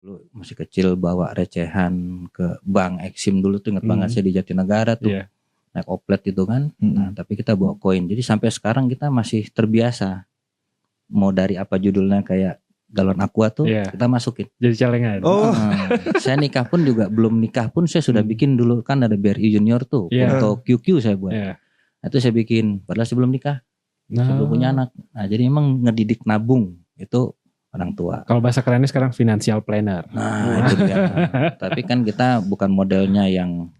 Dulu masih kecil bawa recehan ke bank Exim dulu tuh, ingat banget saya di Jatinegara tuh. Iya. Naik oplet itu kan. Nah, tapi kita bawa koin. Jadi sampai sekarang kita masih terbiasa. Mau dari apa judulnya kayak galon aqua tuh kita masukin. Jadi celengan. Saya nikah pun juga belum nikah pun saya sudah bikin dulu kan ada BRI Junior tuh. Foto QQ saya buat. Nah, itu saya bikin padahal sebelum nikah. Sebelum punya anak. Nah, jadi emang ngedidik nabung itu orang tua. Kalau bahasa kerennya sekarang financial planner. Nah, itu dia. Tapi kan kita bukan modelnya yang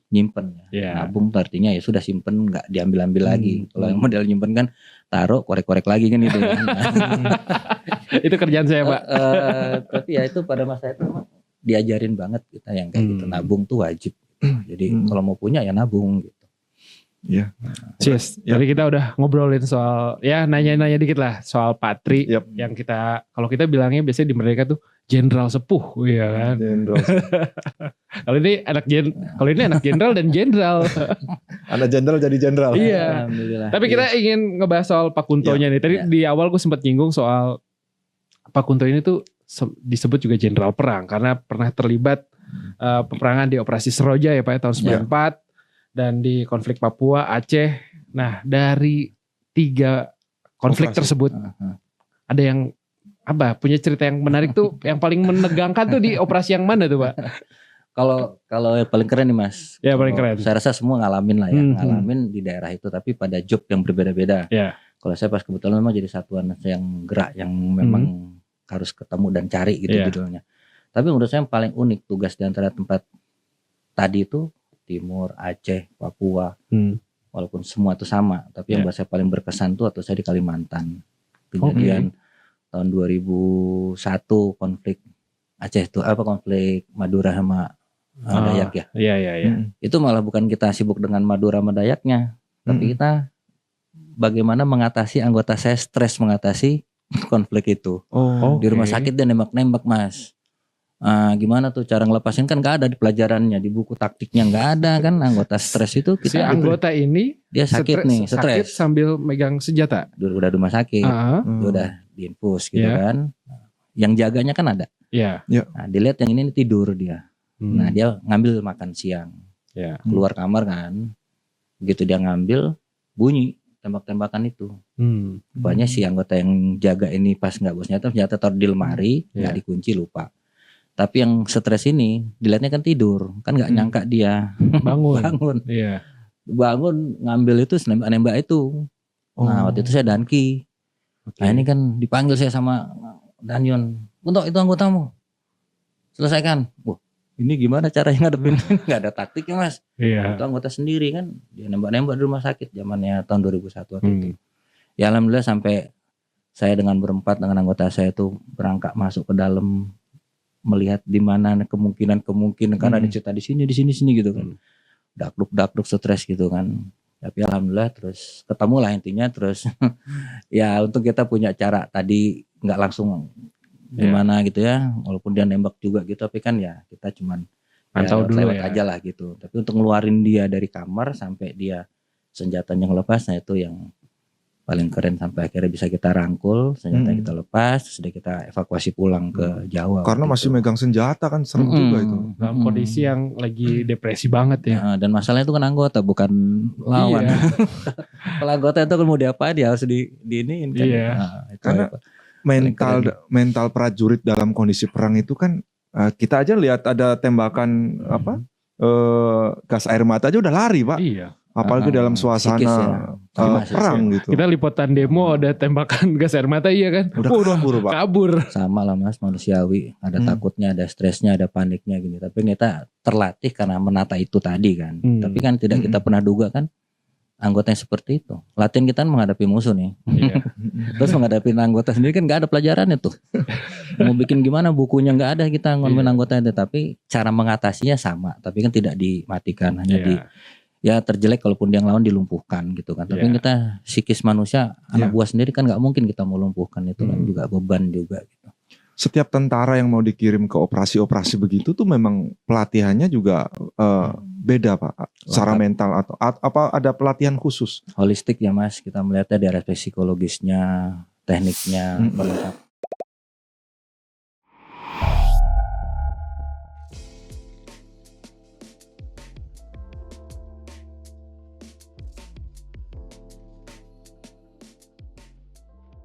nyimpen ya. Nabung tuh artinya ya sudah simpen, nggak diambil-ambil lagi. Kalau yang model nyimpen kan taruh korek-korek lagi kan itu. Itu kerjaan saya, Pak. Tapi ya itu pada masa itu diajarin banget kita yang kayak gitu. Nabung tuh wajib. Jadi kalau mau punya ya nabung gitu. Iya. Cheers. Tadi kita udah ngobrolin soal nanya-nanya dikit lah soal Patri yang kita kalau kita bilangnya biasanya di mereka tuh jenderal sepuh, ya kan. Kalau ini anak jenderal dan jenderal. Anak jenderal jadi jenderal. Iya. Tapi kita ingin ngebahas soal Pak Kuntonya nih. Tadi di awal gue sempat nyinggung soal Pak Kunto ini tuh disebut juga jenderal perang karena pernah terlibat peperangan di Operasi Seroja ya Pak ya, tahun 94. Dan di konflik Papua, Aceh. Nah, dari 3 konflik tersebut ada yang punya cerita yang menarik tuh, yang paling menegangkan tuh di operasi yang mana tuh Pak? Kalau yang paling keren nih Mas. Ya paling keren. Saya rasa semua ngalamin lah ya, ngalamin di daerah itu tapi pada job yang berbeda-beda. Kalau saya pas kebetulan memang jadi satuan yang gerak yang memang harus ketemu dan cari gitu judulnya. Tapi menurut saya yang paling unik tugas di antara tempat tadi itu Timur, Aceh, Papua, walaupun semua itu sama, tapi yang buat saya paling berkesan tuh atau saya di Kalimantan, kejadian tahun 2001 konflik Aceh itu konflik Madura sama Dayak ya. Iya. Itu malah bukan kita sibuk dengan Madura sama Dayaknya, tapi kita bagaimana mengatasi anggota saya stres mengatasi konflik itu. Di rumah sakit dia nembak-nembak Mas. Gimana tuh cara ngelepasin kan gak ada di pelajarannya, di buku taktiknya gak ada kan anggota stres itu kita. Si anggota ini dia sakit nih, stres sambil megang senjata. Udah rumah sakit, dia udah diinfus gitu kan. Yang jaganya kan ada. Nah, dilihat yang ini tidur dia. Nah dia ngambil makan siang, keluar kamar kan. Begitu dia ngambil bunyi tembak-tembakan itu. Rupanya si anggota yang jaga ini pas nggak bawa senjata taruh di lemari, nggak dikunci lupa. Tapi yang stres ini dilihatnya kan tidur, kan nggak nyangka dia bangun. Bangun ngambil itu nembak itu. Nah waktu itu saya danki. Nah ini kan dipanggil saya sama Danyon, untuk itu anggotamu selesaikan. Wah ini gimana caranya ngadepin? Nggak ada taktiknya Mas. Itu anggota sendiri kan, dia nembak-nembak di rumah sakit zamannya tahun 2001 waktu itu. Ya alhamdulillah sampai saya dengan berempat dengan anggota saya itu berangkat masuk ke dalam, melihat di mana kemungkinan kan ada cerita di sini gitu kan. Dakduk stres gitu kan. Tapi alhamdulillah terus ketemu lah intinya terus ya untuk kita punya cara tadi nggak langsung gimana gitu ya, walaupun dia nembak juga gitu tapi kan ya kita cuman pantau dulu lewat aja lah gitu. Tapi untuk ngeluarin dia dari kamar sampai dia senjatanya ngelepas, nah itu yang paling keren sampai akhirnya bisa kita rangkul, senjata kita lepas, sudah kita evakuasi pulang ke Jawa. Karena masih megang senjata kan serem juga itu. Dalam kondisi yang lagi depresi banget ya. Dan masalahnya itu kan anggota bukan lawan. Kalau anggota itu kan mau diapain dia harus diiniin kan. Itu karena mental prajurit dalam kondisi perang itu kan kita aja lihat ada tembakan gas air mata aja udah lari Pak. Iya. Apalagi dalam suasana perang gitu. Kita liputan demo ada tembakan gas air mata iya kan. Udah kabur. Sama lah Mas, manusiawi. Ada takutnya, ada stresnya, ada paniknya gini. Tapi kita terlatih karena menata itu tadi kan. Tapi kan tidak kita pernah duga kan anggotanya seperti itu. Latihan kita kan menghadapi musuh nih. Terus menghadapi anggota sendiri kan gak ada pelajarannya tuh. Mau bikin gimana bukunya gak ada kita ngomongin anggota itu. Tapi cara mengatasinya sama. Tapi kan tidak dimatikan. Hanya terjelek kalaupun dia ngelawan dilumpuhkan gitu kan. Tapi kita psikis manusia anak buah sendiri kan gak mungkin kita mau lumpuhkan itu kan juga beban juga gitu. Setiap tentara yang mau dikirim ke operasi-operasi begitu tuh memang pelatihannya juga beda Pak. Secara mental atau apa ada pelatihan khusus? Holistik ya Mas, kita melihatnya dari aspek psikologisnya, tekniknya,